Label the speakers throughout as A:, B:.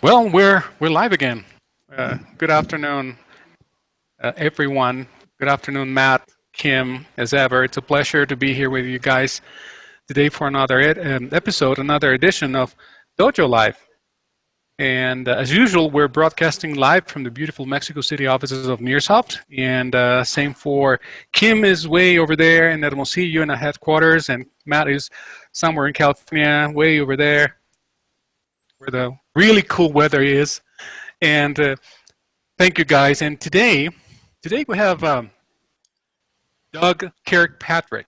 A: Well, we're live again. Good afternoon, everyone. Good afternoon, Matt, Kim, as ever. It's a pleasure to be here with you guys today for another episode, another edition of DojoLIVE. And as usual, we're broadcasting live from the beautiful Mexico City offices of Nearsoft. And same for Kim is way over there in Hermosillo in the headquarters, and Matt is somewhere in California, way over there, where the really cool weather is. And thank you, guys. And today we have Doug Kirkpatrick.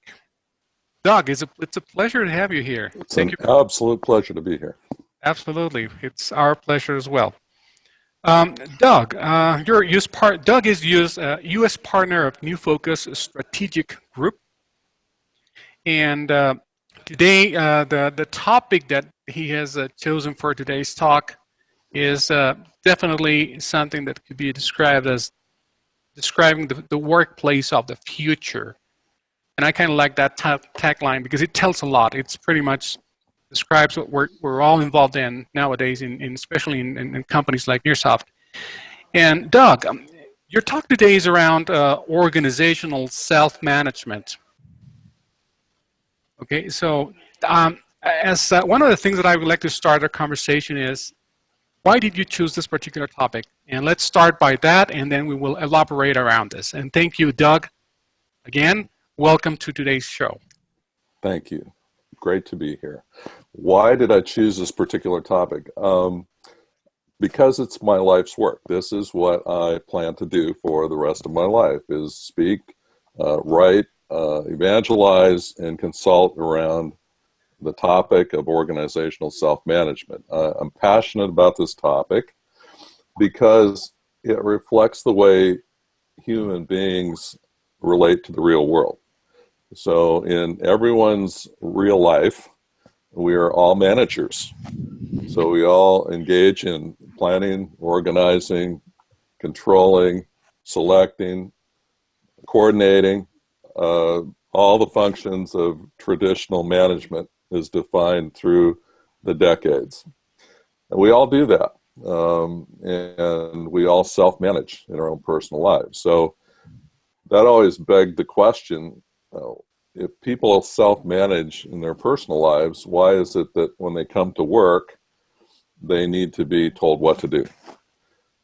A: Doug, it's a pleasure to have you here.
B: It's an absolute pleasure to be here.
A: Absolutely, it's our pleasure as well. Doug, Doug is U.S. partner of NuFocus Strategic Group, and today the topic that he has chosen for today's talk is definitely something that could be described as describing the workplace of the future. And I kind of like that tagline because it tells a lot. It's pretty much describes what we're all involved in nowadays, especially in companies like Nearsoft. And Doug, your talk today is around organizational self-management. Okay, so as one of the things that I would like to start our conversation is, why did you choose this particular topic? And let's start by that, and then we will elaborate around this. And thank you, Doug. Again, welcome to today's show.
B: Thank you. Great to be here. Why did I choose this particular topic? Because it's my life's work. This is what I plan to do for the rest of my life, is speak, write, evangelize, and consult around the topic of organizational self-management. I'm passionate about this topic because it reflects the way human beings relate to the real world. So in everyone's real life, we are all managers. So we all engage in planning, organizing, controlling, selecting, coordinating, all the functions of traditional management is defined through the decades. And we all do that. And we all self-manage in our own personal lives. So that always begged the question, if people self-manage in their personal lives, why is it that when they come to work, they need to be told what to do?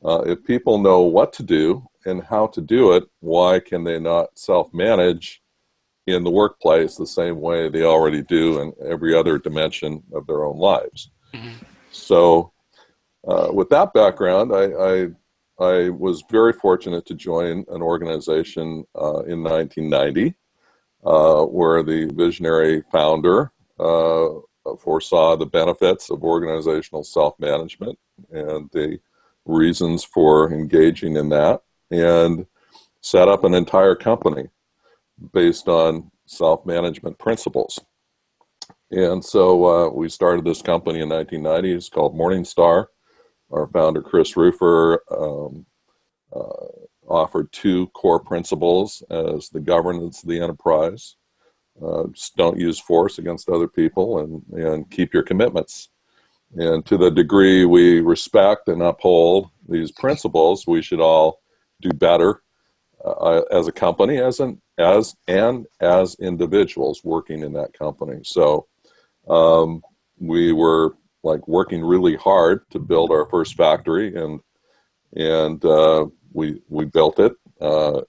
B: If people know what to do and how to do it, why can they not self-manage in the workplace the same way they already do in every other dimension of their own lives? Mm-hmm. So with that background, I was very fortunate to join an organization in 1990 where the visionary founder foresaw the benefits of organizational self-management and the reasons for engaging in that, and set up an entire company based on self-management principles. And so we started this company in 1990. It's called Morningstar. Our founder, Chris Rufer, offered two core principles as the governance of the enterprise. Just don't use force against other people, and keep your commitments. And to the degree we respect and uphold these principles, we should all do better as a company, as individuals working in that company. So we were working really hard to build our first factory, and we built it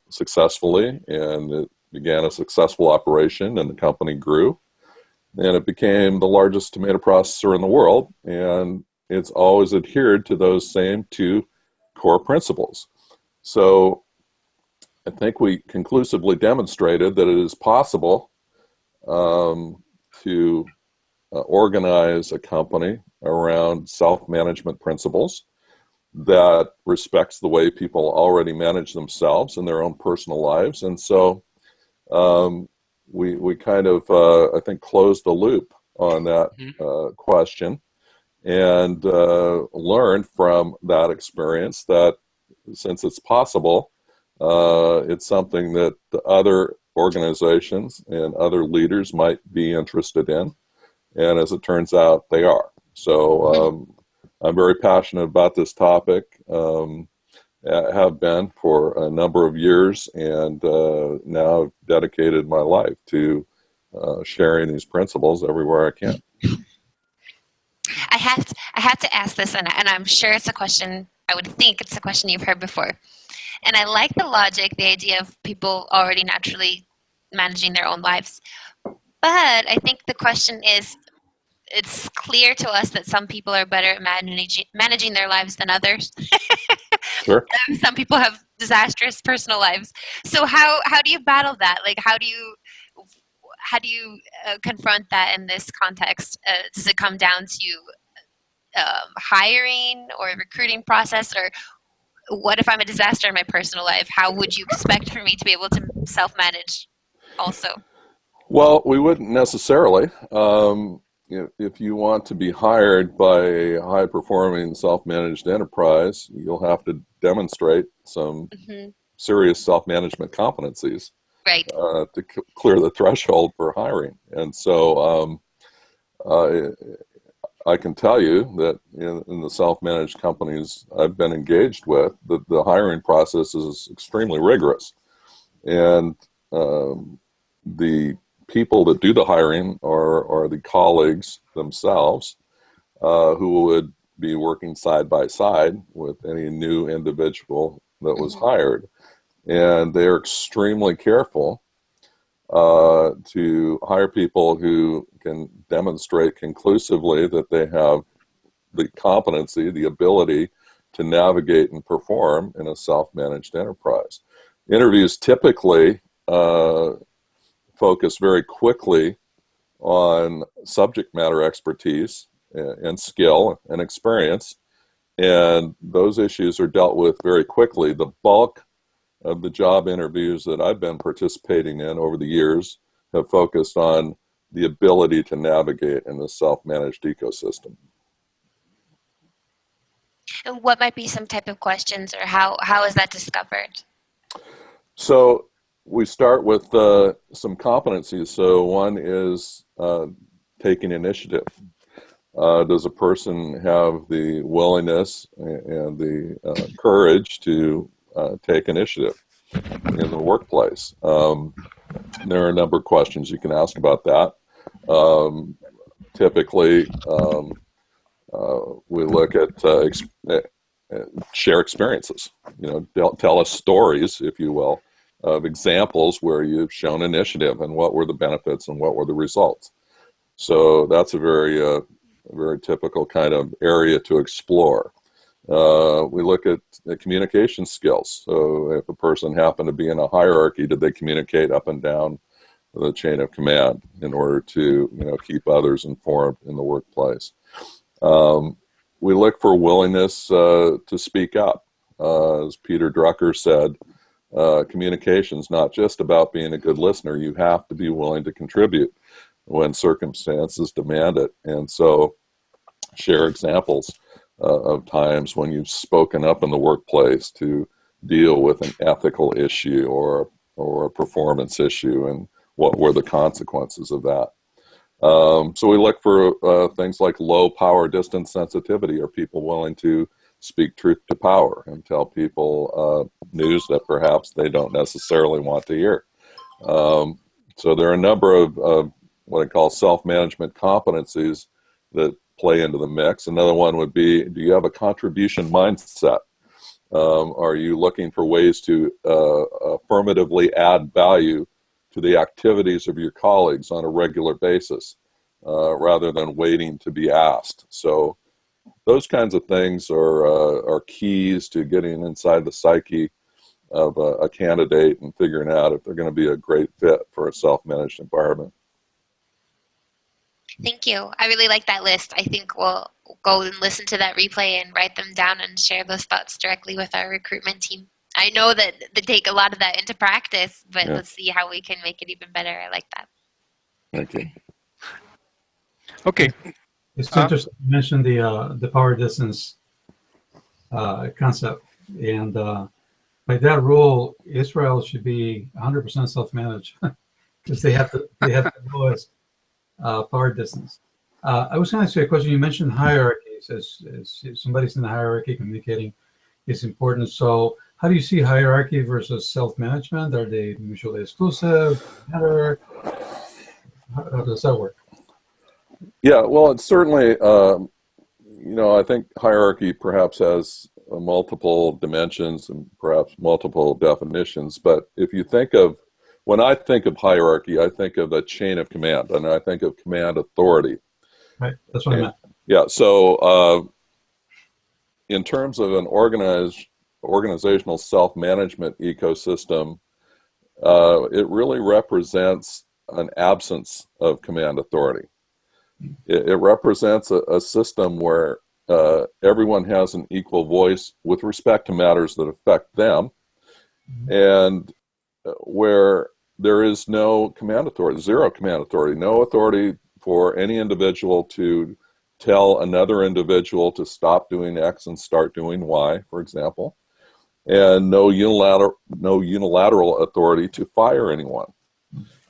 B: successfully, and it began a successful operation, and the company grew, and it became the largest tomato processor in the world, and it's always adhered to those same two core principles. So I think we conclusively demonstrated that it is possible to organize a company around self-management principles that respects the way people already manage themselves in their own personal lives. And so we kind of, I think, closed the loop on that question, and learned from that experience that since it's possible, it's something that other organizations and other leaders might be interested in. And as it turns out, they are. So I'm very passionate about this topic. Have been for a number of years, and now I've dedicated my life to sharing these principles everywhere I can.
C: I have to ask this, and I'm sure it's a question, I would think it's a question you've heard before. And I like the logic, the idea of people already naturally managing their own lives. But I think the question is, it's clear to us that some people are better at managing their lives than others.
B: Sure.
C: Some people have disastrous personal lives. So how do you battle that? Like, how do you confront that in this context? Does it come down to hiring or recruiting process, or what if I'm a disaster in my personal life? How would you expect for me to be able to self-manage also?
B: Well, we wouldn't necessarily. If you want to be hired by a high-performing self-managed enterprise, you'll have to demonstrate some serious self-management competencies,
C: right,
B: to clear the threshold for hiring. And so I can tell you that in the self-managed companies I've been engaged with, the hiring process is extremely rigorous. And the people that do the hiring are the colleagues themselves, who would be working side by side with any new individual that was hired. And they're extremely careful to hire people who can demonstrate conclusively that they have the competency, the ability to navigate and perform in a self-managed enterprise. Interviews typically focus very quickly on subject matter expertise and skill and experience, and those issues are dealt with very quickly. The bulk of the job interviews that I've been participating in over the years have focused on the ability to navigate in the self-managed ecosystem.
C: And what might be some type of questions, or how is that discovered?
B: So we start with some competencies. So one is taking initiative. Does a person have the willingness and the courage to take initiative in the workplace? There are a number of questions you can ask about that. Typically, we look at share experiences. Tell us stories, if you will, of examples where you've shown initiative and what were the benefits and what were the results. So that's a very typical kind of area to explore. We look at the communication skills. So if a person happened to be in a hierarchy, did they communicate up and down the chain of command in order to keep others informed in the workplace? We look for willingness to speak up. As Peter Drucker said, communication's not just about being a good listener. You have to be willing to contribute when circumstances demand it. And so share examples of times when you've spoken up in the workplace to deal with an ethical issue or a performance issue, and what were the consequences of that. So we look for things like low power distance sensitivity. Are people willing to speak truth to power and tell people news that perhaps they don't necessarily want to hear? So there are a number of what I call self-management competencies that play into the mix. Another one would be, do you have a contribution mindset? Are you looking for ways to affirmatively add value to the activities of your colleagues on a regular basis, rather than waiting to be asked? So those kinds of things are keys to getting inside the psyche of a candidate and figuring out if they're going to be a great fit for a self-managed environment.
C: Thank you. I really like that list. I think we'll go and listen to that replay and write them down and share those thoughts directly with our recruitment team. I know that they take a lot of that into practice, but let's see how we can make it even better. I like that.
B: Thank you.
A: Okay.
D: It's interesting you mentioned the power distance concept, and by that rule, Israel should be 100% self-managed because they have the lowest power distance. I was going to ask you a question. You mentioned hierarchies. As somebody's in the hierarchy, communicating is important. So how do you see hierarchy versus self-management? Are they mutually exclusive? Matter? How does that work?
B: Yeah, well, it's certainly, I think hierarchy perhaps has multiple dimensions and perhaps multiple definitions. But if you think of, when I think of hierarchy, I think of a chain of command, and I think of command authority.
D: Right, that's what I meant.
B: Yeah, so in terms of an organizational self-management ecosystem, it really represents an absence of command authority. It represents a system where everyone has an equal voice with respect to matters that affect them, and where there is no command authority, zero command authority, no authority for any individual to tell another individual to stop doing X and start doing Y, for example, and no unilateral authority to fire anyone.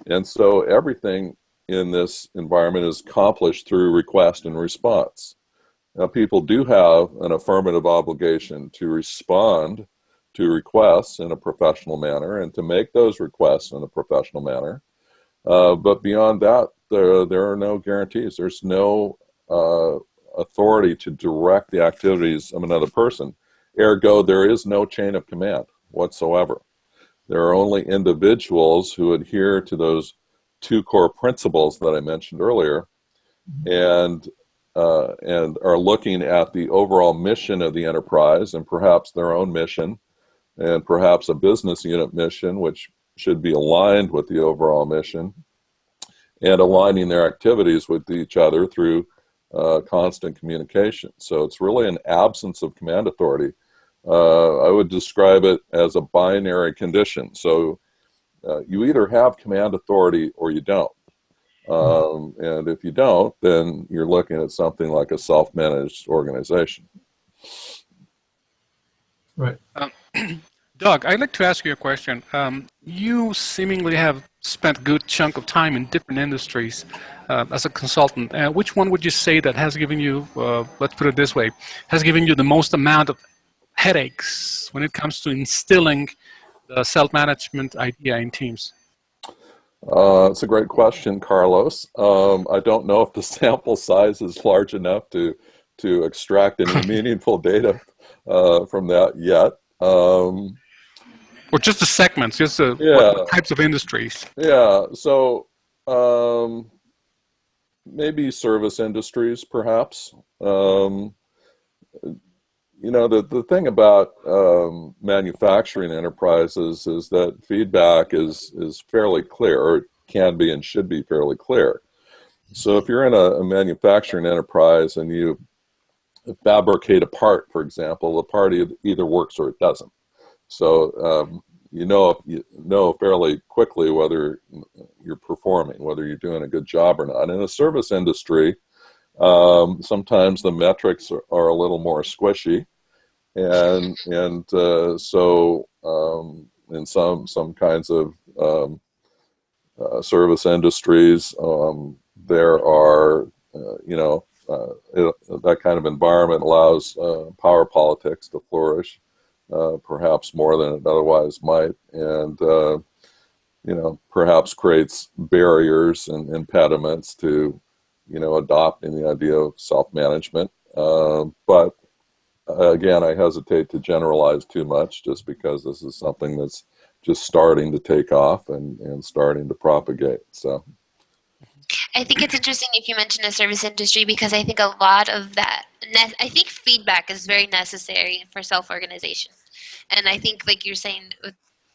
B: And so everything in this environment is accomplished through request and response. Now, people do have an affirmative obligation to respond to requests in a professional manner and to make those requests in a professional manner. But beyond that, there are no guarantees. There's no authority to direct the activities of another person. Ergo, there is no chain of command whatsoever. There are only individuals who adhere to those two core principles that I mentioned earlier, and are looking at the overall mission of the enterprise and perhaps their own mission and perhaps a business unit mission, which should be aligned with the overall mission, and aligning their activities with each other through constant communication. So it's really an absence of command authority. I would describe it as a binary condition. So you either have command authority or you don't. And if you don't, then you're looking at something like a self-managed organization.
D: Right.
A: Doug, I'd like to ask you a question. You seemingly have spent a good chunk of time in different industries as a consultant. Which one would you say that has given you, let's put it this way, has given you the most amount of headaches when it comes to instilling the self-management idea in teams?
B: It's a great question, Carlos. I don't know if the sample size is large enough to extract any meaningful data from that yet.
A: Or just the segments, just what types of industries?
B: Yeah, so maybe service industries, perhaps. The thing about manufacturing enterprises is that feedback is fairly clear, or it can be and should be fairly clear. So if you're in a manufacturing enterprise and you fabricate a part, for example, the part either works or it doesn't. So you know fairly quickly whether you're performing, whether you're doing a good job or not. In a service industry, sometimes the metrics are a little more squishy, and so in some kinds of service industries, there are that kind of environment allows power politics to flourish, perhaps more than it otherwise might, and perhaps creates barriers and impediments to adopting the idea of self-management. But again, I hesitate to generalize too much just because this is something that's just starting to take off and starting to propagate. So
C: I think it's interesting if you mention a service industry, because I think a lot of that, I think feedback is very necessary for self-organization. And I think, like you're saying,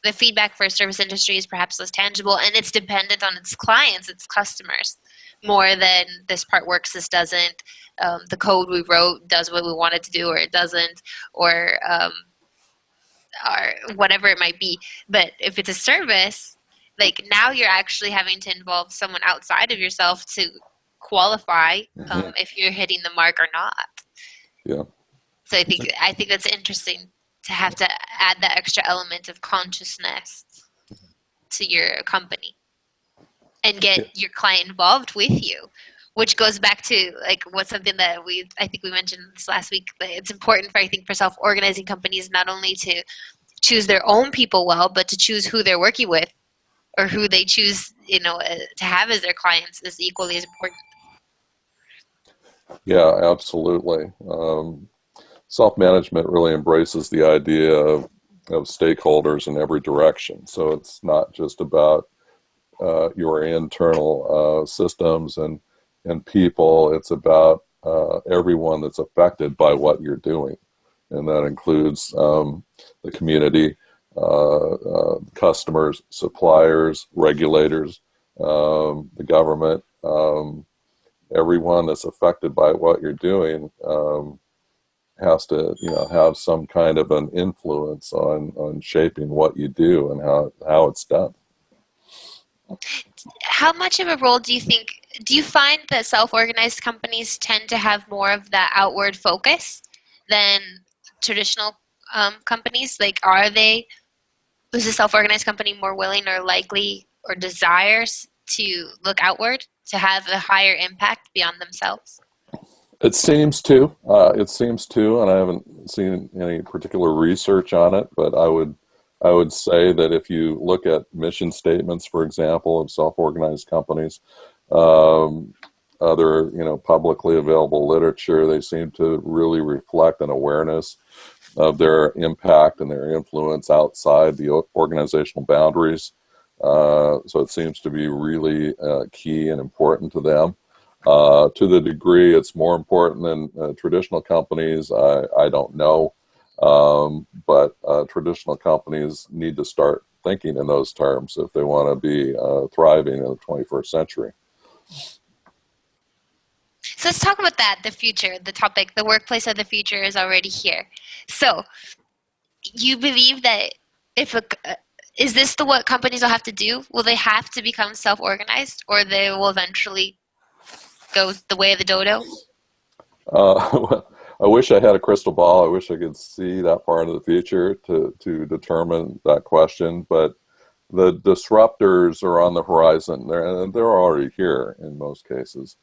C: the feedback for a service industry is perhaps less tangible, and it's dependent on its clients, its customers, more than this part works, this doesn't, the code we wrote does what we want it to do or it doesn't, or whatever it might be. But if it's a service, like now you're actually having to involve someone outside of yourself to qualify if you're hitting the mark or not.
B: Yeah.
C: So I think that's interesting to have to add that extra element of consciousness to your company and get your client involved with you. which goes back to like what's something that I think we mentioned this last week, that it's important for, I think, for self-organizing companies not only to choose their own people well, but to choose who they're working with, or who they choose, to have as their clients is equally as important.
B: Yeah, absolutely. Self-management really embraces the idea of stakeholders in every direction. So it's not just about your internal systems and people. It's about everyone that's affected by what you're doing, and that includes the community, customers, suppliers, regulators, the government. Everyone that's affected by what you're doing has to, have some kind of an influence on shaping what you do and how it's done.
C: How much of a role do you find that self-organized companies tend to have more of that outward focus than traditional companies? Like, is a self-organized company more willing or likely or desires to look outward to have a higher impact beyond themselves?
B: It seems to, and I haven't seen any particular research on it, but I would say that if you look at mission statements, for example, of self-organized companies, other publicly available literature, they seem to really reflect an awareness of their impact and their influence outside the organizational boundaries. So it seems to be really key and important to them. To the degree it's more important than traditional companies, I don't know. But traditional companies need to start thinking in those terms if they want to be thriving in the 21st century.
C: So let's talk about that, the future, the topic, the workplace of the future is already here. So you believe that is this what companies will have to do? Will they have to become self-organized, or they will eventually go the way of the dodo?
B: Well, I wish I had a crystal ball. I wish I could see that far into the future to determine that question. But the disruptors are on the horizon. They're already here in most cases.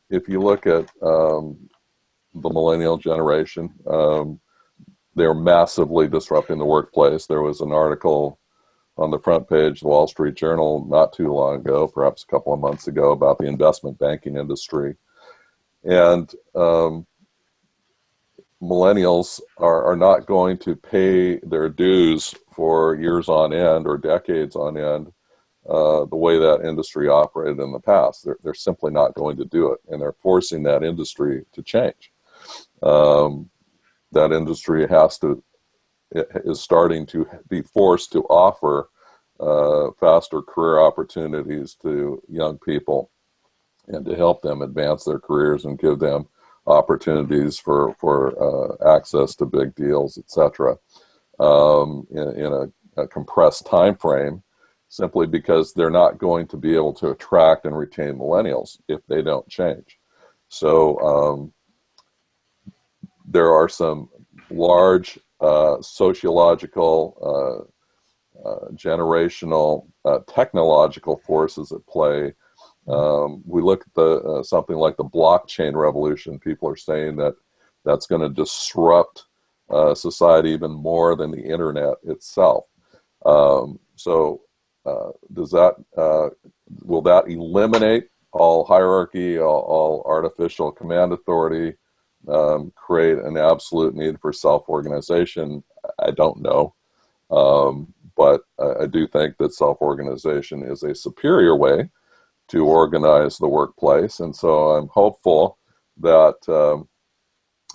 B: If you look at the millennial generation, they're massively disrupting the workplace. There was an article on the front page of the Wall Street Journal not too long ago, perhaps a couple of months ago, about the investment banking industry. And millennials are not going to pay their dues for years on end or decades on end the way that industry operated in the past. They're simply not going to do it, and they're forcing that industry to change. That industry is starting to be forced to offer faster career opportunities to young people and to help them advance their careers and give them opportunities for access to big deals, etc. In a compressed time frame, simply because they're not going to be able to attract and retain millennials if they don't change. So there are some large sociological, generational, technological forces at play. We look at something like the blockchain revolution. People are saying that that's going to disrupt society even more than the internet itself. Will that eliminate all hierarchy, all artificial command authority, create an absolute need for self-organization? I don't know. But I do think that self-organization is a superior way to organize the workplace. And so I'm hopeful that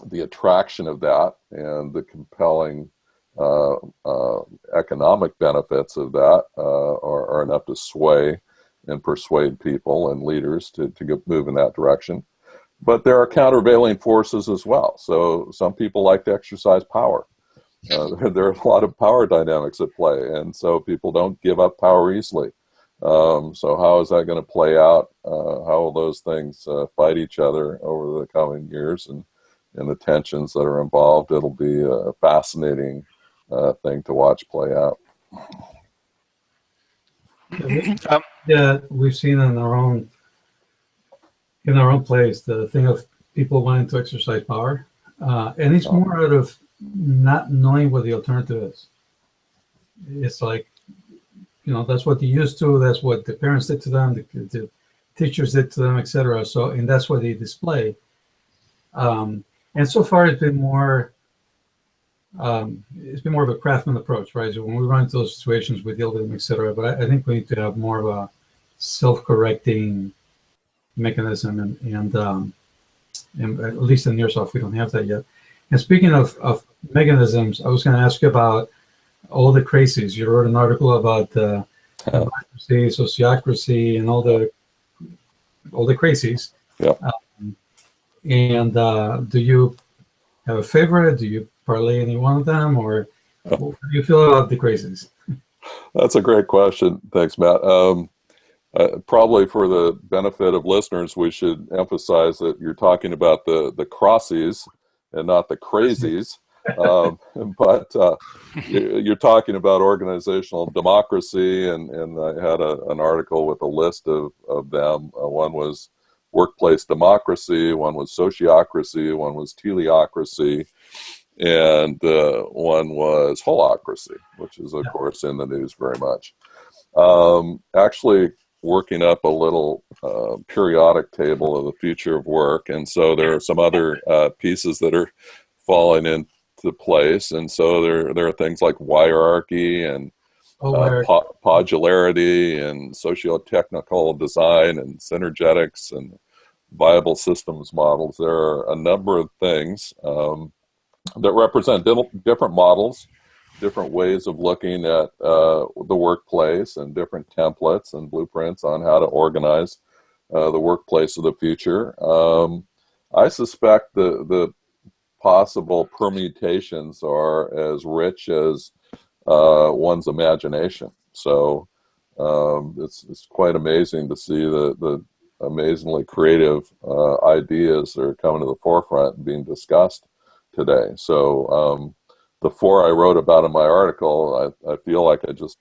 B: the attraction of that and the compelling economic benefits of that are enough to sway and persuade people and leaders to move in that direction. But there are countervailing forces as well. So some people like to exercise power. There are a lot of power dynamics at play, and so people don't give up power easily. So how is that going to play out? How will those things fight each other over the coming years and the tensions that are involved? It'll be a fascinating thing to watch play out.
D: Yeah, we've seen in our own place the thing of people wanting to exercise power, and it's more out of not knowing what the alternative is. It's like, that's what they used to. That's what the parents did to them. The teachers did to them, etc. So, and that's what they display. And so far, it's been more of a craftsman approach, right? So when we run into those situations, we deal with them, etc. But I think we need to have more of a self-correcting mechanism, and at least in Nearsoft, we don't have that yet. And speaking of mechanisms, I was going to ask you about all the crazies. You wrote an article about democracy, sociocracy, and all the crazies.
B: Yeah.
D: And do you have a favorite? Do you parlay any one of them, or how do you feel about the crazies?
B: That's a great question. Thanks, Matt. Probably for the benefit of listeners, we should emphasize that you're talking about the crossies and not the crazies. But you're talking about organizational democracy, and I had an article with a list of them. One was workplace democracy, one was sociocracy, one was teleocracy, and one was holocracy, which is, of course, in the news very much. Actually, working up a little periodic table of the future of work, and so there are some other pieces that are falling into place, and so there are things like hierarchy and podularity and socio-technical design and synergetics and viable systems models. There are a number of things that represent different models, different ways of looking at the workplace, and different templates and blueprints on how to organize the workplace of the future. I suspect the possible permutations are as rich as one's imagination. So it's quite amazing to see the amazingly creative ideas that are coming to the forefront and being discussed today. So the four I wrote about in my article, I feel like I just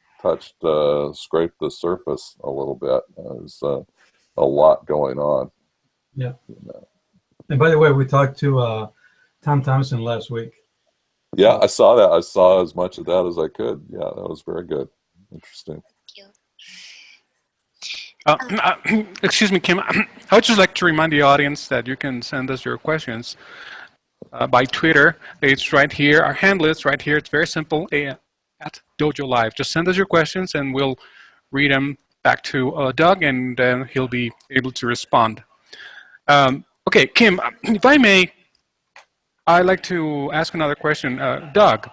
B: scraped the surface a little bit. There's a lot going on.
D: Yeah. And by the way, we talked to Tom Thompson last week.
B: Yeah, I saw that. I saw as much of that as I could. Yeah, that was very good. Interesting.
C: Thank you.
A: Excuse me, Kim. I would just like to remind the audience that you can send us your questions by Twitter. It's right here. Our handle is right here. It's very simple, at DojoLIVE. Just send us your questions, and we'll read them back to Doug, and then he'll be able to respond. Okay, Kim, if I may, I'd like to ask another question. Doug,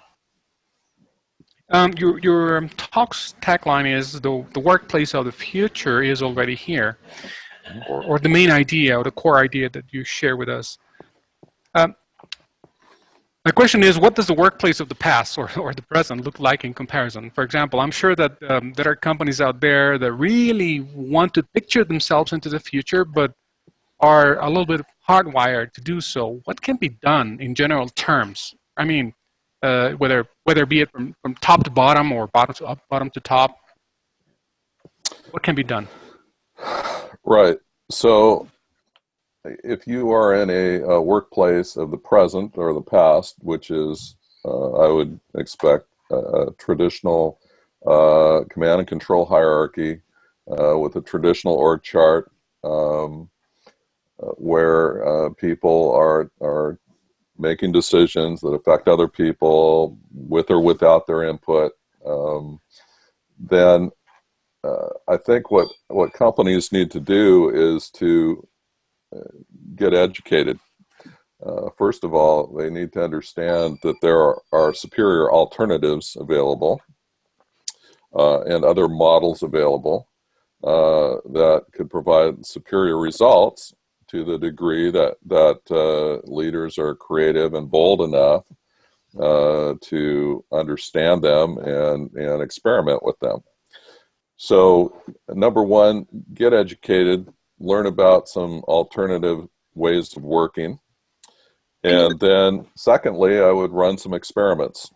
A: your talk's tagline is the workplace of the future is already here, or the main idea or the core idea that you share with us. My question is, what does the workplace of the past or the present look like in comparison? For example, I'm sure that there are companies out there that really want to picture themselves into the future, but are a little bit hardwired to do so. What can be done in general terms? I mean, whether be it from top to bottom or bottom to top, what can be done?
B: Right. So if you are in a workplace of the present or the past, which is, I would expect, a traditional command and control hierarchy with a traditional org chart, where people are making decisions that affect other people with or without their input, then I think what companies need to do is to get educated. First of all, they need to understand that there are superior alternatives available and other models available that could provide superior results to the degree that leaders are creative and bold enough to understand them and experiment with them. So, number one, get educated, learn about some alternative ways of working. And then, secondly, I would run some experiments.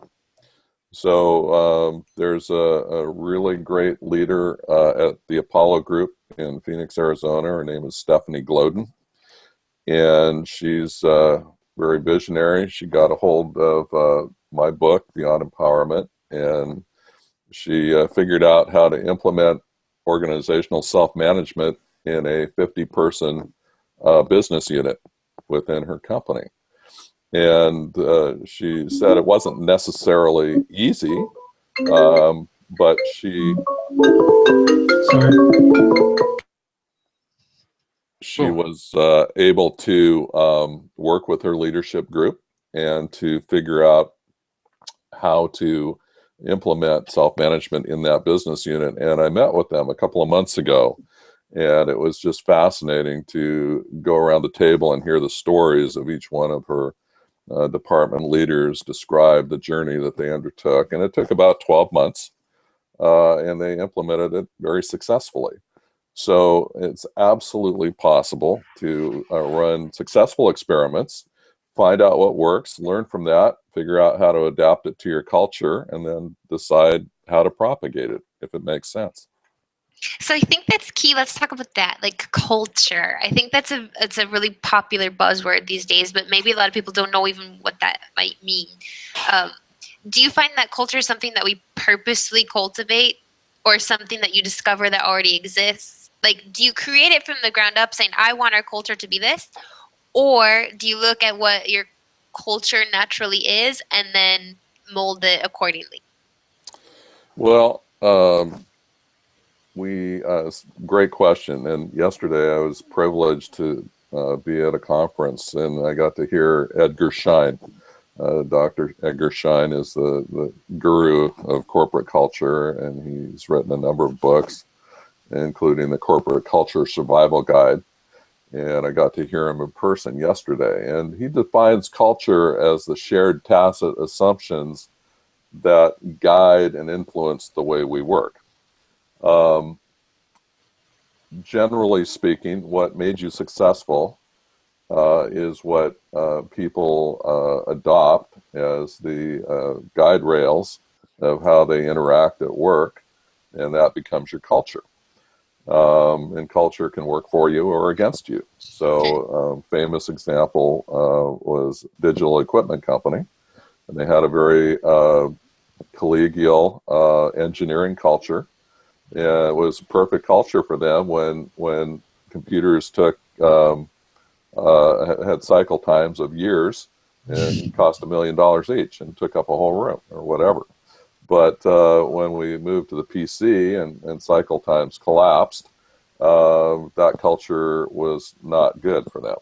B: So there's a really great leader at the Apollo Group in Phoenix, Arizona. Her name is Stephanie Gloden, and she's very visionary. She got a hold of my book, Beyond Empowerment, and she figured out how to implement organizational self-management in a 50-person business unit within her company. And she said it wasn't necessarily easy, but she was able to work with her leadership group and to figure out how to implement self-management in that business unit. And I met with them a couple of months ago, and it was just fascinating to go around the table and hear the stories of each one of her department leaders describe the journey that they undertook. And it took about 12 months, and they implemented it very successfully. So it's absolutely possible to run successful experiments, find out what works, learn from that, figure out how to adapt it to your culture, and then decide how to propagate it, if it makes sense.
C: So I think that's key. Let's talk about that, like culture. I think it's a really popular buzzword these days, but maybe a lot of people don't know even what that might mean. Do you find that culture is something that we purposely cultivate, or something that you discover that already exists? Like, do you create it from the ground up saying, I want our culture to be this? Or do you look at what your culture naturally is and then mold it accordingly?
B: Well, great question. And yesterday I was privileged to be at a conference, and I got to hear Edgar Schein. Dr. Edgar Schein is the guru of corporate culture, and he's written a number of books, including the Corporate Culture Survival Guide. And I got to hear him in person yesterday. And he defines culture as the shared tacit assumptions that guide and influence the way we work. Generally speaking, what made you successful is what people adopt as the guide rails of how they interact at work, and that becomes your culture. And culture can work for you or against you. So famous example was Digital Equipment Company, and they had a very collegial engineering culture. And it was a perfect culture for them when computers took had cycle times of years and cost $1 million each and took up a whole room or whatever. But when we moved to the PC and cycle times collapsed, that culture was not good for them.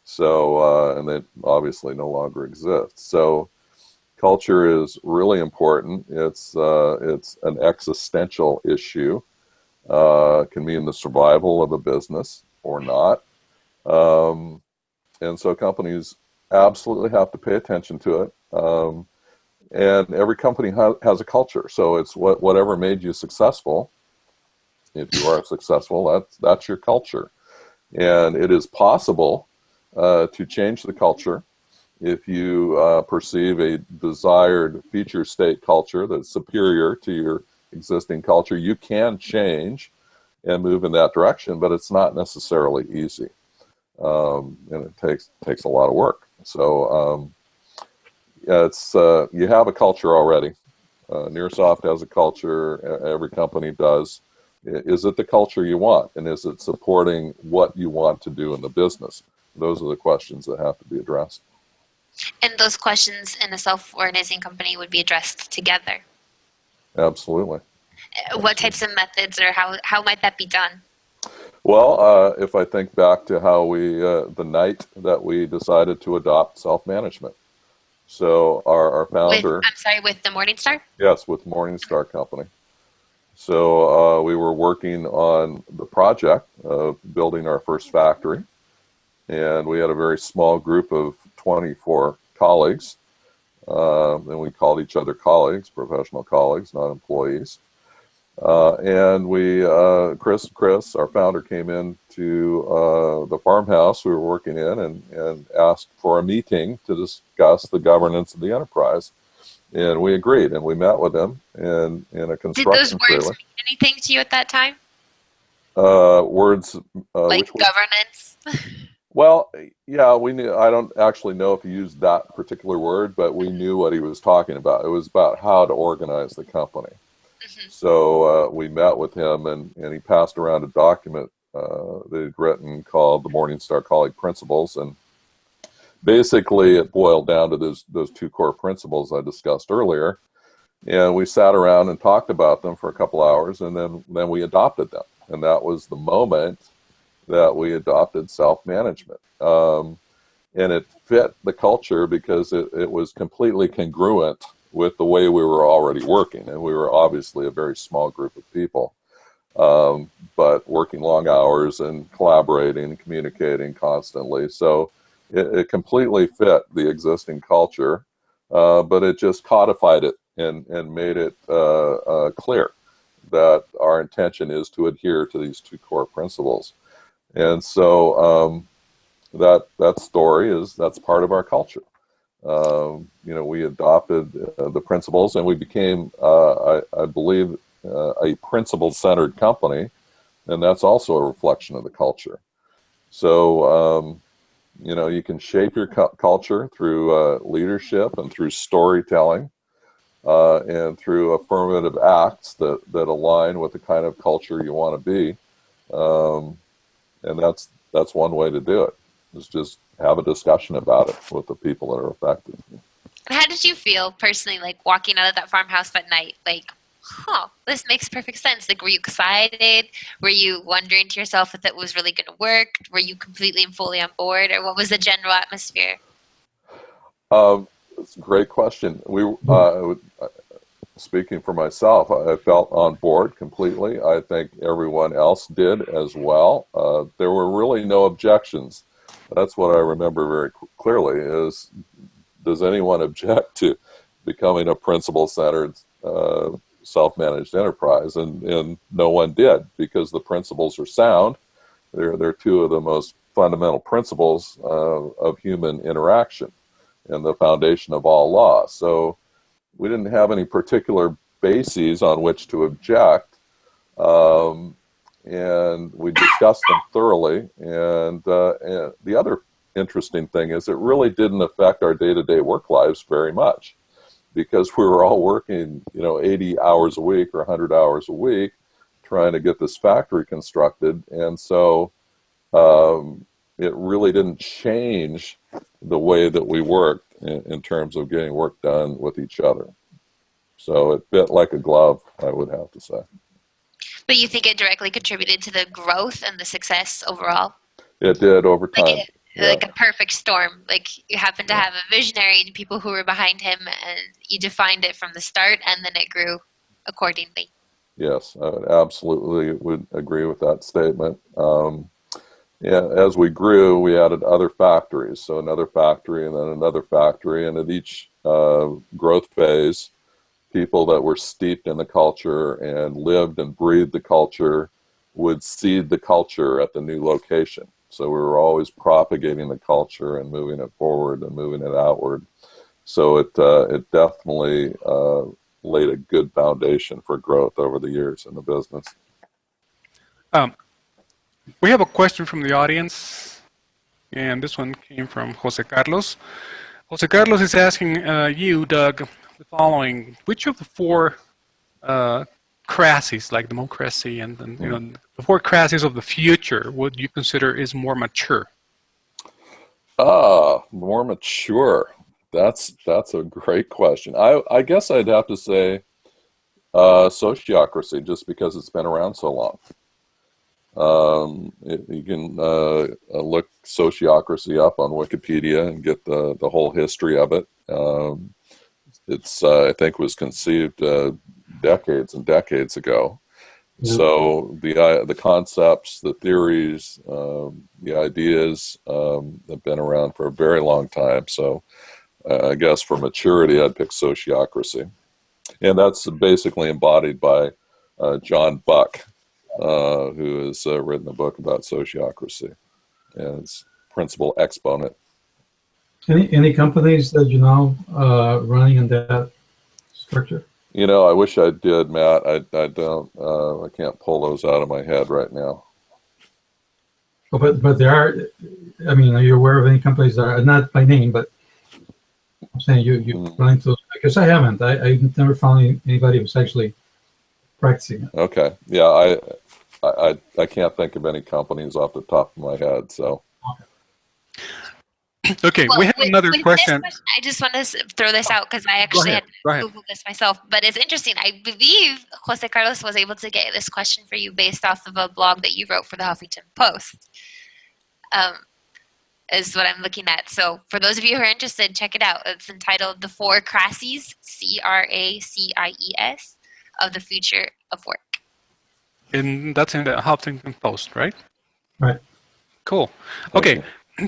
B: So, and it obviously no longer exists. So culture is really important. It's an existential issue. Can mean the survival of a business or not. And so companies absolutely have to pay attention to it. And every company has a culture. So it's whatever made you successful. If you are successful, that's your culture. And it is possible to change the culture. If you perceive a desired feature state culture that's superior to your existing culture, you can change and move in that direction, but it's not necessarily easy. And it takes a lot of work. So it's you have a culture already. Nearsoft has a culture. Every company does. Is it the culture you want, and is it supporting what you want to do in the business? Those are the questions that have to be addressed.
C: And those questions in a self-organizing company would be addressed together.
B: Absolutely.
C: What types of methods, or how might that be done?
B: Well, if I think back to how the night that we decided to adopt self-management. So our founder...
C: with the Morningstar?
B: Yes, with Morningstar Company. So we were working on the project of building our first factory. And we had a very small group of 24 colleagues. And we called each other colleagues, professional colleagues, not employees. And we, Chris, our founder, came in to the farmhouse we were working in and asked for a meeting to discuss the governance of the enterprise. And we agreed, and we met with him in a
C: Did
B: construction
C: those words
B: trailer.
C: mean anything to you at that time?
B: Words,
C: Like
B: which words?
C: governance?
B: Well, yeah, we knew. I don't actually know if he used that particular word, but we knew what he was talking about. It was about how to organize the company. So we met with him, and he passed around a document that he'd written called the Morningstar Colleague Principles, and basically it boiled down to those two core principles I discussed earlier. And we sat around and talked about them for a couple hours, and then we adopted them. And that was the moment that we adopted self-management. And it fit the culture because it was completely congruent with the way we were already working. And we were obviously a very small group of people, but working long hours and collaborating and communicating constantly. So it completely fit the existing culture, but it just codified it and made it clear that our intention is to adhere to these two core principles. And so that story that's part of our culture. We adopted the principles, and we became, I believe, a principle-centered company, and that's also a reflection of the culture. So, you can shape your culture through leadership and through storytelling, and through affirmative acts that align with the kind of culture you want to be. And that's one way to do it, is just have a discussion about it with the people that are affected.
C: And how did you feel personally, like walking out of that farmhouse that night? Like, this makes perfect sense. Like, were you excited? Were you wondering to yourself if it was really going to work? Were you completely and fully on board? Or what was the general atmosphere?
B: It's a great question. Speaking for myself, I felt on board completely. I think everyone else did as well. There were really no objections. That's what I remember very clearly is, does anyone object to becoming a principle-centered, self-managed enterprise? And no one did, because the principles are sound. They're two of the most fundamental principles of human interaction and the foundation of all law. So we didn't have any particular bases on which to object, and we discussed them thoroughly. And the other interesting thing is it really didn't affect our day-to-day work lives very much, because we were all working, 80 hours a week or 100 hours a week trying to get this factory constructed. And so it really didn't change the way that we worked in terms of getting work done with each other. So it fit like a glove, I would have to say.
C: But you think it directly contributed to the growth and the success overall?
B: It did over time.
C: Like a perfect storm. Like, you happened to have a visionary and people who were behind him, and you defined it from the start, and then it grew accordingly.
B: Yes, I absolutely would agree with that statement. As we grew, we added other factories. So another factory and then another factory. And at each growth phase, people that were steeped in the culture and lived and breathed the culture would seed the culture at the new location. So we were always propagating the culture and moving it forward and moving it outward. So it definitely laid a good foundation for growth over the years in the business.
A: We have a question from the audience, and this one came from Jose Carlos. Jose Carlos is asking you, Doug, the following: which of the four crassies, like democracy and the four crassies of the future, would you consider is more mature?
B: More mature. That's a great question. I guess I'd have to say sociocracy, just because it's been around so long. You can look sociocracy up on Wikipedia and get the whole history of it. It's I think was conceived decades and decades ago. Yeah. So the concepts, the theories, the ideas have been around for a very long time. So I guess for maturity, I'd pick sociocracy, and that's basically embodied by John Buck, who has written a book about sociocracy and its principal exponent.
D: Any companies that you know running in that structure?
B: You know, I wish I did, Matt. I don't. I can't pull those out of my head right now.
D: Oh, but there are. I mean, are you aware of any companies that are not by name, but I'm saying you run into those? Because I haven't. I've never found anybody who's actually practicing it.
B: Okay. Yeah, I can't think of any companies off the top of my head. So.
A: Okay,
C: Well,
A: we have another
C: with
A: question.
C: This question. I just want to throw this out because I actually had
A: Go
C: to
A: ahead.
C: Google this myself. But it's interesting. I believe Jose Carlos was able to get this question for you based off of a blog that you wrote for the Huffington Post. Is what I'm looking at. So for those of you who are interested, check it out. It's entitled "The Four Crises," CRACIES, of the Future of Work.
A: And that's in the Huffington Post, right?
D: Right.
A: Cool. Okay.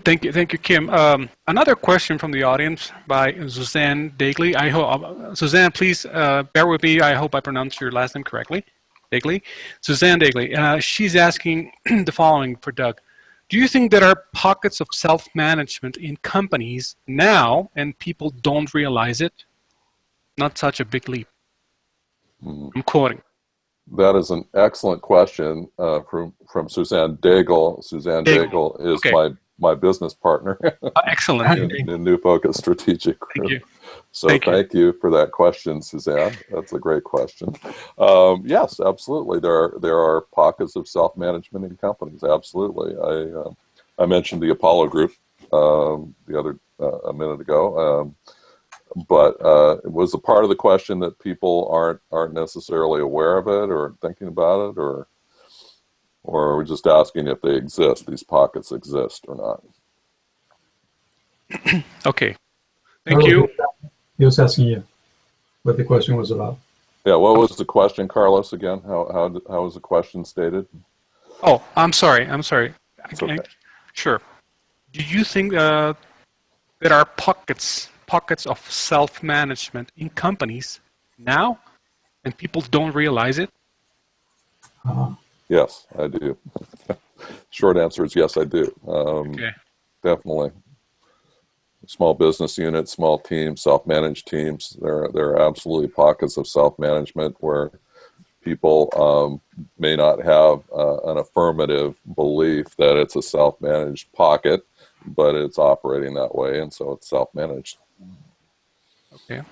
A: Thank you, Kim. Another question from the audience by Suzanne Dagley. I hope Suzanne, please bear with me. I hope I pronounced your last name correctly. Dagley, Suzanne Dagley. She's asking the following for Doug. Do you think there are pockets of self-management in companies now, and people don't realize it? Not such a big leap. I'm quoting.
B: That is an excellent question from Suzanne Daigle. Suzanne Daigle is my business partner
A: excellent.
B: in NuFocus Strategic Group.
A: Thank you.
B: So thank you for that question, Suzanne. That's a great question. Yes, absolutely. There are pockets of self-management in companies. Absolutely. I mentioned the Apollo Group the other a minute ago. But it was a part of the question that people aren't necessarily aware of it or thinking about it, or we're just asking if they exist. These pockets exist or not.
A: Okay, thank you.
D: He was asking you what the question was about.
B: Yeah, what was the question, Carlos? Again, how was the question stated?
A: Oh, I'm sorry.
B: Okay.
A: Sure. Do you think there are pockets of self-management in companies now, and people don't realize it?
B: Yes, I do. Short answer is yes, I do. Definitely. Small business units, small teams, self-managed teams. There are absolutely pockets of self-management where people may not have an affirmative belief that it's a self-managed pocket, but it's operating that way, and so it's self-managed.
A: Okay.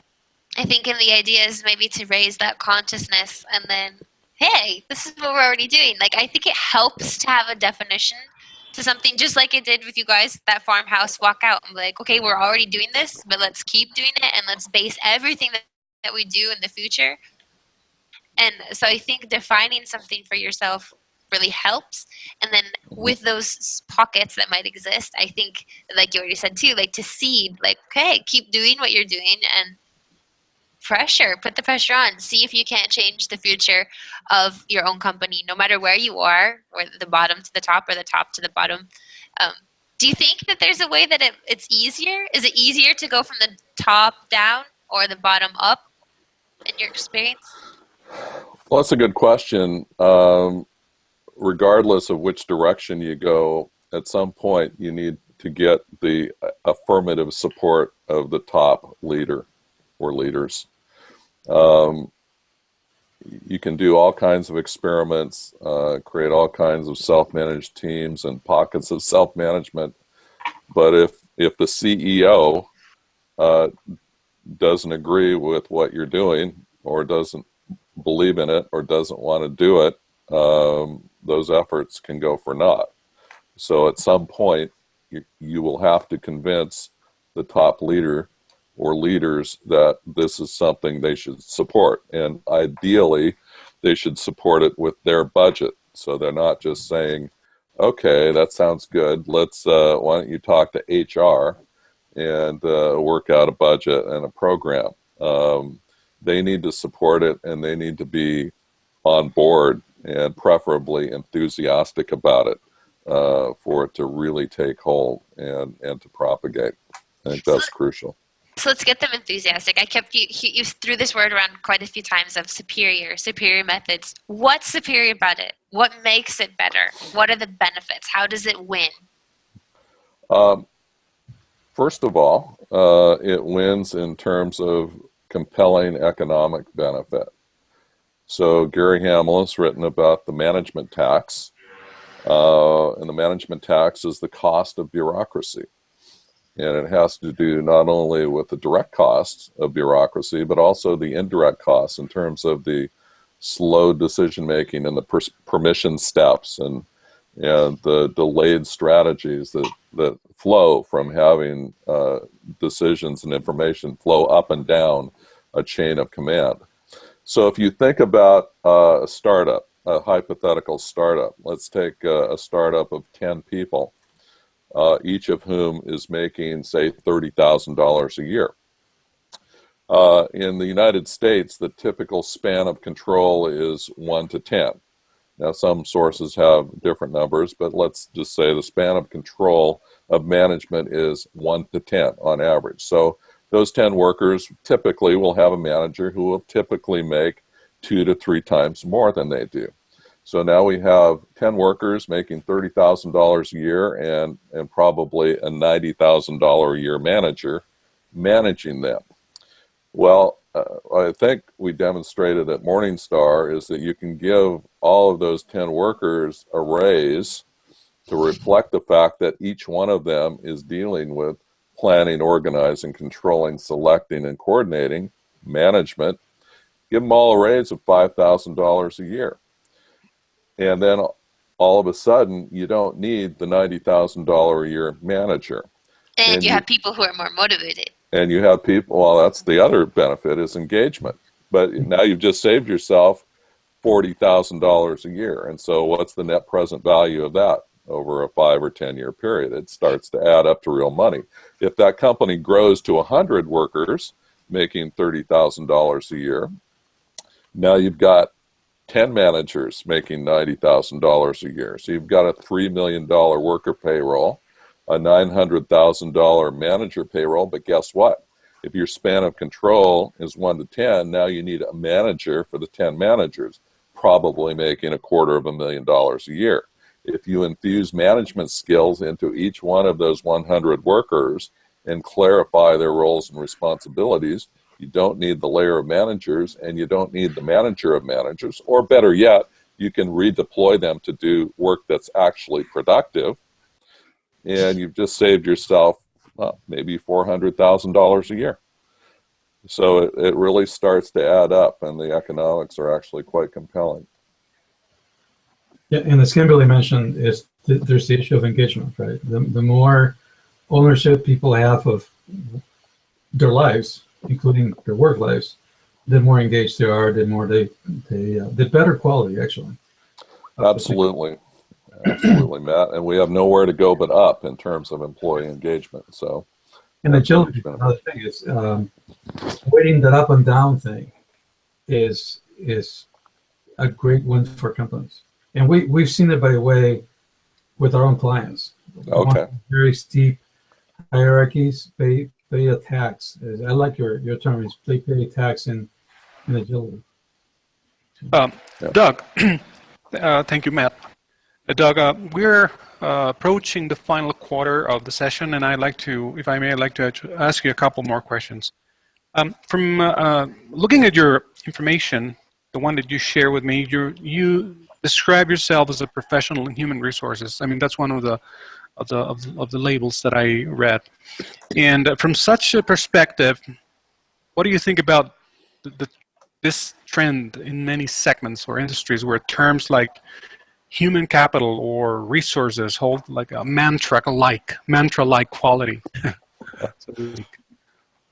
C: I think the idea is maybe to raise that consciousness and then, hey, this is what we're already doing. Like, I think it helps to have a definition to something, just like it did with you guys, that farmhouse walkout. I'm like, okay, we're already doing this, but let's keep doing it, and let's base everything that we do in the future. And so I think defining something for yourself really helps. And then with those pockets that might exist, I think, like you already said too, like to seed, like, okay, keep doing what you're doing, and put the pressure on. See if you can't change the future of your own company, no matter where you are, or the bottom to the top or the top to the bottom. Do you think that there's a way that it's easier? Is it easier to go from the top down or the bottom up in your experience?
B: Well, that's a good question. Regardless of which direction you go, at some point you need to get the affirmative support of the top leader or leaders. You can do all kinds of experiments, create all kinds of self-managed teams and pockets of self-management, but if the CEO doesn't agree with what you're doing, or doesn't believe in it, or doesn't want to do it, those efforts can go for naught. So at some point, you will have to convince the top leader or leaders that this is something they should support. And ideally, they should support it with their budget. So they're not just saying, okay, that sounds good. Let's, why don't you talk to HR and work out a budget and a program. They need to support it, and they need to be on board and preferably enthusiastic about it for it to really take hold and to propagate. I think that's crucial.
C: So let's get them enthusiastic. I kept you threw this word around quite a few times of superior methods. What's superior about it? What makes it better? What are the benefits? How does it win?
B: First of all, it wins in terms of compelling economic benefit. So Gary Hamel has written about the management tax, and the management tax is the cost of bureaucracy. And it has to do not only with the direct costs of bureaucracy, but also the indirect costs in terms of the slow decision making and the permission steps and the delayed strategies that flow from having decisions and information flow up and down a chain of command. So if you think about a startup, a hypothetical startup, let's take a startup of 10 people, each of whom is making, say, $30,000 a year. In the United States, the typical span of control is 1 to 10. Now, some sources have different numbers, but let's just say the span of control of management is 1 to 10 on average. So those 10 workers typically will have a manager who will typically make 2 to 3 times more than they do. So now we have 10 workers making $30,000 a year and probably a $90,000 a year manager managing them. Well, I think we demonstrated at Morningstar is that you can give all of those 10 workers a raise to reflect the fact that each one of them is dealing with planning, organizing, controlling, selecting, and coordinating management. Give them all a raise of $5,000 a year. And then all of a sudden, you don't need the $90,000 a year manager.
C: And you have people who are more motivated.
B: And you have people, well, that's the other benefit is engagement. But now you've just saved yourself $40,000 a year. And so what's the net present value of that over a 5 or 10 year period? It starts to add up to real money. If that company grows to 100 workers making $30,000 a year, now you've got 10 managers making $90,000 a year. So you've got a $3 million worker payroll, a $900,000 manager payroll, but guess what? If your span of control is 1 to 10, now you need a manager for the 10 managers, probably making $250,000 a year. If you infuse management skills into each one of those 100 workers and clarify their roles and responsibilities, you don't need the layer of managers and you don't need the manager of managers, or better yet, you can redeploy them to do work that's actually productive. And you've just saved yourself maybe $400,000 a year. So it really starts to add up, and the economics are actually quite compelling.
D: Yeah, and as Kimberly mentioned, there's the issue of engagement, right? The more ownership people have of their lives, including their work lives, the more engaged they are, the better quality, actually.
B: Absolutely. Absolutely, Matt. And we have nowhere to go but up in terms of employee engagement. So,
D: and agility, another thing is avoiding that up and down thing is a great win for companies. And we've seen it, by the way, with our own clients.
B: Okay.
D: Very steep hierarchies, pay a tax. I like your term, is pay a tax in agility.
A: Doug, thank you, Matt. Doug, we're approaching the final quarter of the session, and I'd like to, if I may, I'd like to ask you a couple more questions. From looking at your information, the one that you share with me, you describe yourself as a professional in human resources. I mean, that's one of the labels that I read. And from such a perspective, what do you think about this trend in many segments or industries where terms like human capital or resources hold like a mantra-like quality?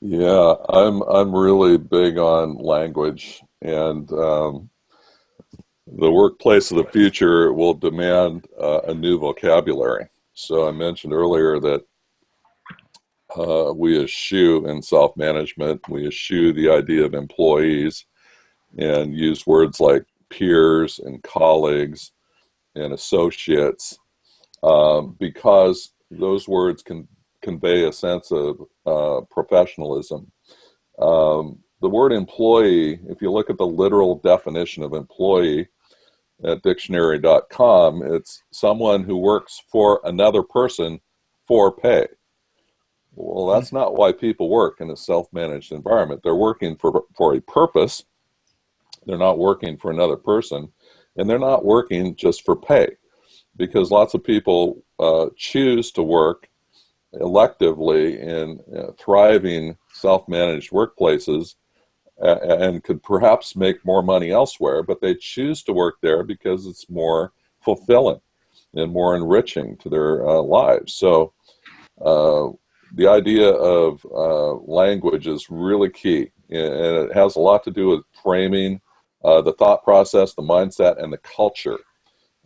B: Yeah, I'm really big on language, and the workplace of the future will demand a new vocabulary. So I mentioned earlier that we eschew in self-management, we eschew the idea of employees and use words like peers and colleagues and associates because those words can convey a sense of professionalism. The word employee, if you look at the literal definition of employee at dictionary.com, it's someone who works for another person for pay. Well, that's not why people work in a self-managed environment. They're working for a purpose. They're not working for another person, and they're not working just for pay, because lots of people choose to work electively in thriving self-managed workplaces and could perhaps make more money elsewhere, but they choose to work there because it's more fulfilling and more enriching to their lives. So the idea of language is really key, and it has a lot to do with framing the thought process, the mindset, and the culture.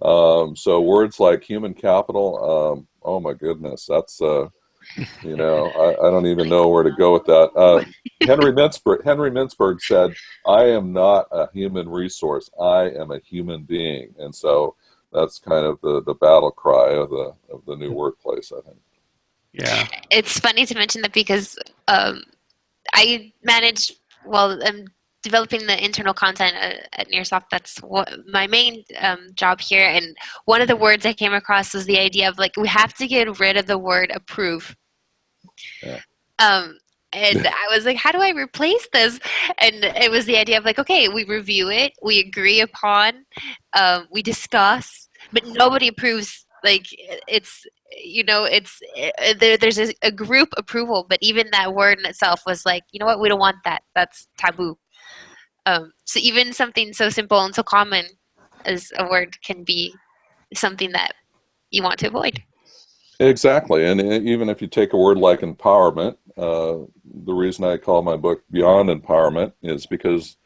B: So words like human capital, oh my goodness, that's, you know, I don't even know where to go with that. Henry Mintzberg said, "I am not a human resource, I am a human being." And so that's kind of the battle cry of the new workplace, I think.
A: Yeah.
C: It's funny to mention that because I manage, well, I'm developing the internal content at Nearsoft. That's my main job here. And one of the words I came across was the idea of, like, we have to get rid of the word approve.
B: Yeah.
C: And I was like, how do I replace this? And it was the idea of, like, okay, we review it, we agree upon, we discuss, but nobody approves. Like, it's, you know, it's there's a group approval, but even that word in itself was like, you know what, we don't want that. That's taboo. So even something so simple and so common as a word can be something that you want to avoid.
B: Exactly. And even if you take a word like empowerment, the reason I call my book Beyond Empowerment is because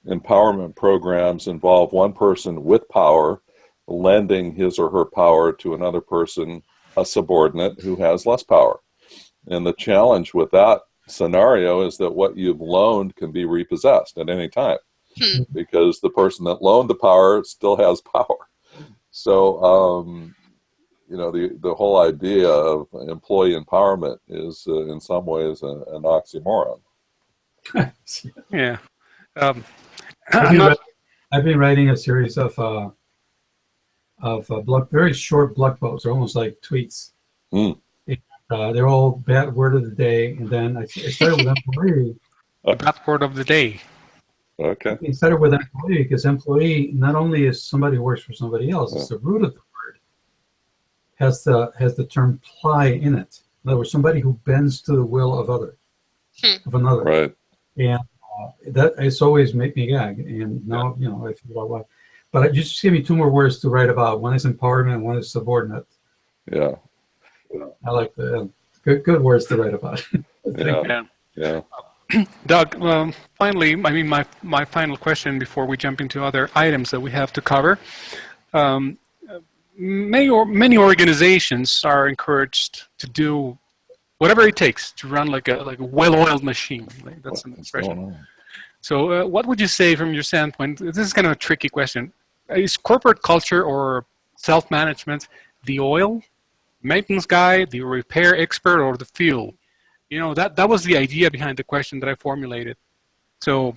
B: empowerment programs involve one person with power lending his or her power to another person, a subordinate who has less power. And the challenge with that scenario is that what you've loaned can be repossessed at any time, because the person that loaned the power still has power. So, you know, the whole idea of employee empowerment is in some ways an oxymoron.
A: Yeah.
D: I've been writing a series of very short blog posts, almost like tweets. They're all bad word of the day, and then I started with employee.
A: The bad word of the day.
B: Okay.
D: I started with employee because employee not only is somebody who works for somebody else, it's the root of the word. Has the term ply in it. In other words, somebody who bends to the will of another.
B: Right.
D: And that it's always made me gag. And now, you know, I figure out why. But just give me two more words to write about. One is empowerment, one is subordinate.
B: Yeah.
D: I like the good words to write about.
B: Yeah.
A: Doug, finally, I mean, my final question before we jump into other items that we have to cover. Many organizations are encouraged to do whatever it takes to run like a well-oiled machine. Like, that's an expression. So what would you say from your standpoint? This is kind of a tricky question. Is corporate culture or self-management the oil, maintenance guy, the repair expert, or the fuel? You know, that was the idea behind the question that I formulated. So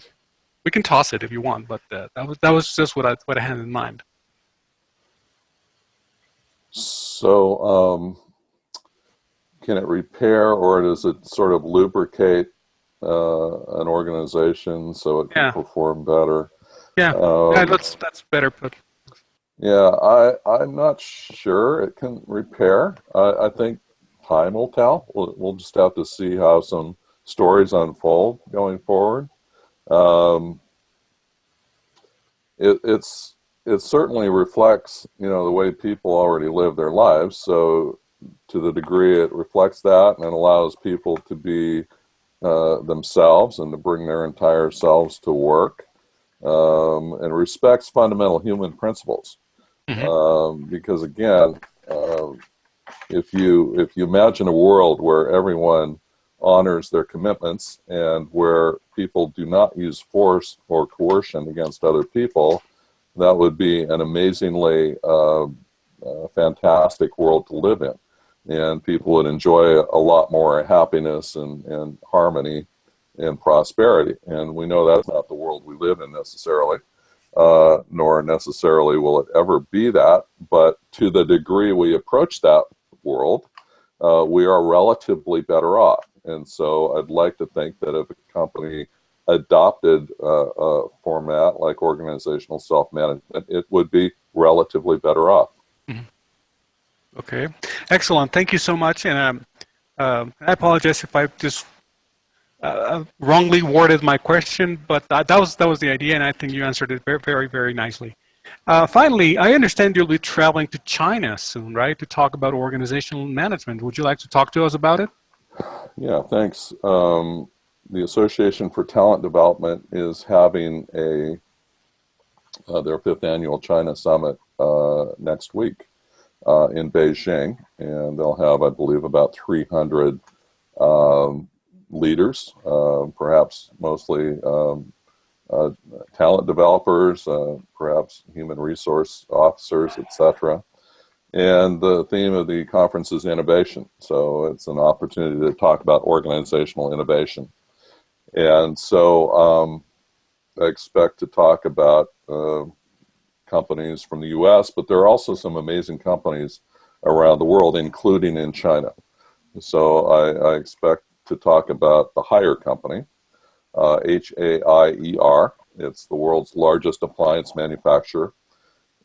A: we can toss it if you want, but that was just what I had in mind.
B: So can it repair, or does it sort of lubricate an organization so it can perform better?
A: Yeah, that's better put.
B: Yeah, I'm not sure it can repair. I think time will tell. We'll just have to see how some stories unfold going forward. It certainly reflects, you know, the way people already live their lives. So to the degree it reflects that and allows people to be themselves and to bring their entire selves to work, and respects fundamental human principles. Because again, if you imagine a world where everyone honors their commitments and where people do not use force or coercion against other people, that would be an amazingly fantastic world to live in. And people would enjoy a lot more happiness and harmony and prosperity. And we know that's not the world we live in necessarily, nor necessarily will it ever be that. But to the degree we approach that world, we are relatively better off. And so I'd like to think that if a company adopted a format like organizational self-management, it would be relatively better off.
A: Okay, excellent. Thank you so much. And I apologize if I just wrongly worded my question, but that was the idea, and I think you answered it very, very, very nicely. Finally, I understand you'll be traveling to China soon, right, to talk about organizational management. Would you like to talk to us about it?
B: Yeah, thanks. The Association for Talent Development is having their 5th annual China Summit next week in Beijing, and they'll have, I believe, about 300 leaders, perhaps mostly talent developers, perhaps human resource officers, etc. And the theme of the conference is innovation. So it's an opportunity to talk about organizational innovation. And so I expect to talk about companies from the US, but there are also some amazing companies around the world, including in China. So I expect to talk about the Haier company, H-A-I-E-R. It's the world's largest appliance manufacturer.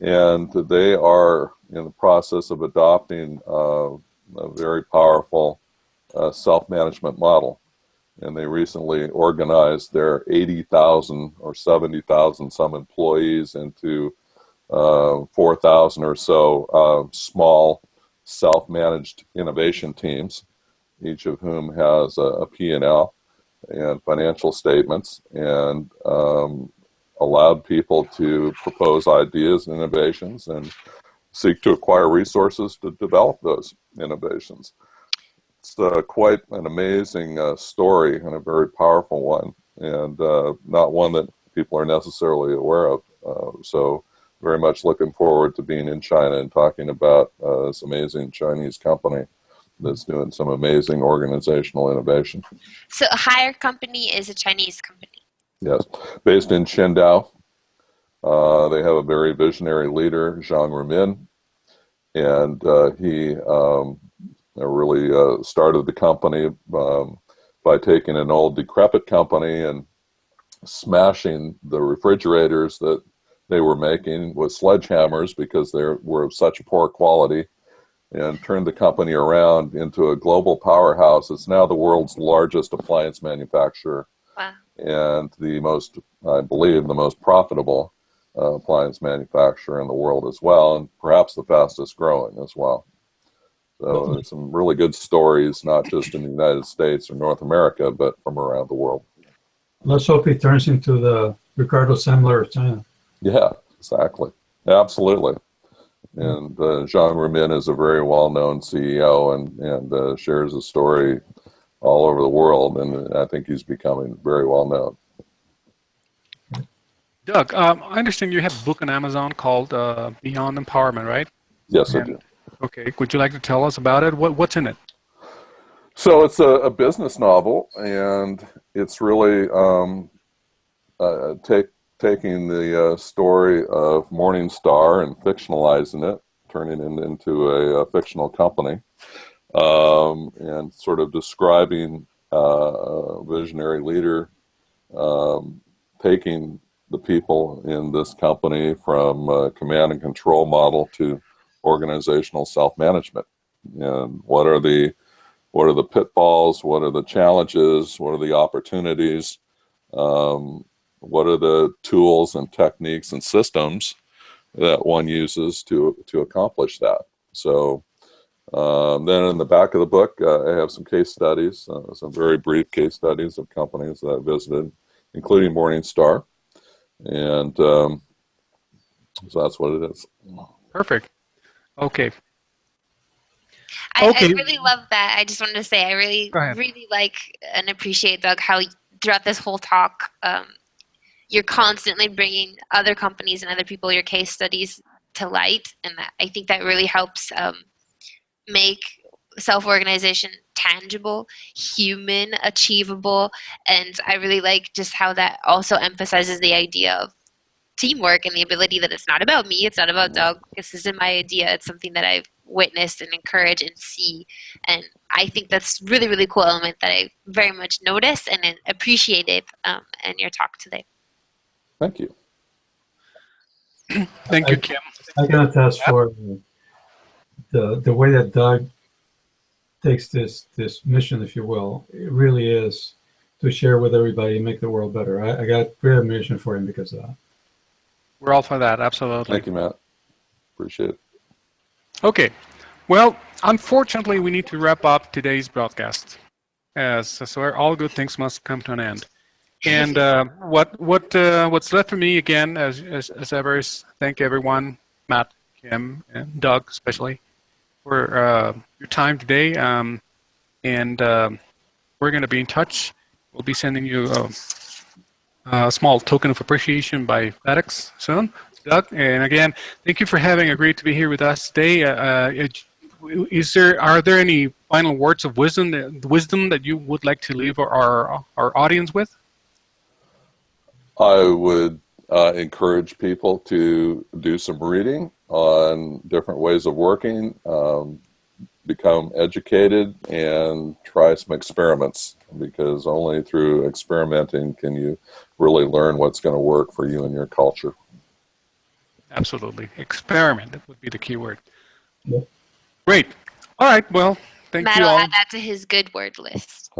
B: And they are in the process of adopting a very powerful self-management model. And they recently organized their 80,000 or 70,000 some employees into 4,000 or so small self-managed innovation teams, each of whom has a P&L and financial statements, and allowed people to propose ideas and innovations and seek to acquire resources to develop those innovations. It's quite an amazing story and a very powerful one, and not one that people are necessarily aware of. So very much looking forward to being in China and talking about this amazing Chinese company that's doing some amazing organizational innovation.
C: So a Haier company is a Chinese company.
B: Yes, based in Qingdao. They have a very visionary leader, Zhang Rumin, and he really started the company by taking an old decrepit company and smashing the refrigerators that they were making with sledgehammers because they were of such poor quality, and turned the company around into a global powerhouse. It's now the world's largest appliance manufacturer.
C: Wow.
B: And the most, I believe, the most profitable appliance manufacturer in the world as well, and perhaps the fastest growing as well. So there's some really good stories, not just in the United States or North America, but from around the world.
D: Let's hope he turns into the Ricardo Semler of China.
B: Yeah, exactly. Absolutely. And Zhang Rumin is a very well-known CEO and shares his story all over the world, and I think he's becoming very well-known.
A: Doug, I understand you have a book on Amazon called Beyond Empowerment, right?
B: Yes, I do.
A: Okay, would you like to tell us about it? What's in it?
B: So it's a business novel, and it's really taking the story of Morningstar and fictionalizing it, turning it into a fictional company, and sort of describing a visionary leader taking the people in this company from a command and control model to organizational self-management. And what are the pitfalls? What are the challenges? What are the opportunities? What are the tools and techniques and systems that one uses to accomplish that? So then in the back of the book, I have some case studies, some very brief case studies of companies that I visited, including Morningstar. And so that's what it is.
A: Perfect. Okay.
C: I really love that. I just wanted to say I really like and appreciate, Doug, how throughout this whole talk, you're constantly bringing other companies and other people, your case studies, to light, and I think that really helps make self-organization tangible, human, achievable, and I really like just how that also emphasizes the idea of teamwork and the ability that it's not about me, it's not about Doug. This isn't my idea. It's something that I've witnessed and encourage and see. And I think that's really, really cool element that I very much noticed and appreciated in your talk today.
B: Thank you.
A: Thank you, Kim.
D: I can attest for the way that Doug takes this mission, if you will. It really is to share with everybody and make the world better. I got great admiration for him because of that.
A: We're all for that, absolutely.
B: Thank you, Matt. Appreciate it.
A: Okay, well, unfortunately, we need to wrap up today's broadcast, so all good things must come to an end. And what's left for me again, as ever, is thank everyone, Matt, Kim, and Doug especially, for your time today. And we're going to be in touch. We'll be sending you a small token of appreciation by FedEx soon. Doug, and again, thank you for having agreed to be here with us today. Are there any final words of wisdom that you would like to leave our audience with?
B: I would encourage people to do some reading on different ways of working, become educated, and try some experiments, because only through experimenting can you really learn what's going to work for you and your culture.
A: Absolutely. Experiment, that would be the key word.
D: Yeah.
A: Great. All right, well, thank
C: Matt
A: you
C: will
A: all.
C: add that to his good word list.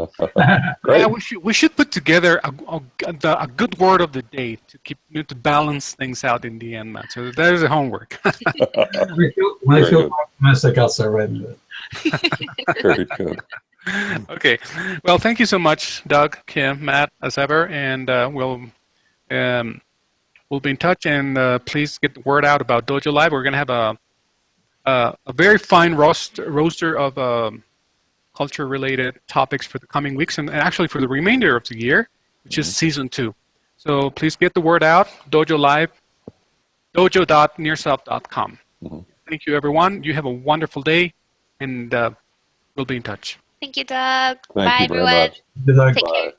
B: Great.
A: Yeah, we should put together a good word of the day to balance things out in the end, Matt. So there's a homework.
D: When I feel optimistic, I'll start writing it.
B: Very good.
A: Okay. Well, thank you so much, Doug, Kim, Matt, as ever, and we'll be in touch. And please get the word out about DojoLIVE. We're going to have a very fine roster of culture-related topics for the coming weeks, and actually for the remainder of the year, which is season 2. So please get the word out. DojoLIVE, dojo.nearself.com. Thank you, everyone. You have a wonderful day, and we'll be in touch.
C: Thank you, Doug.
B: Thank
C: Bye,
B: you very
C: everyone.
B: much.
D: Good luck.
C: Take
B: Bye.
C: care.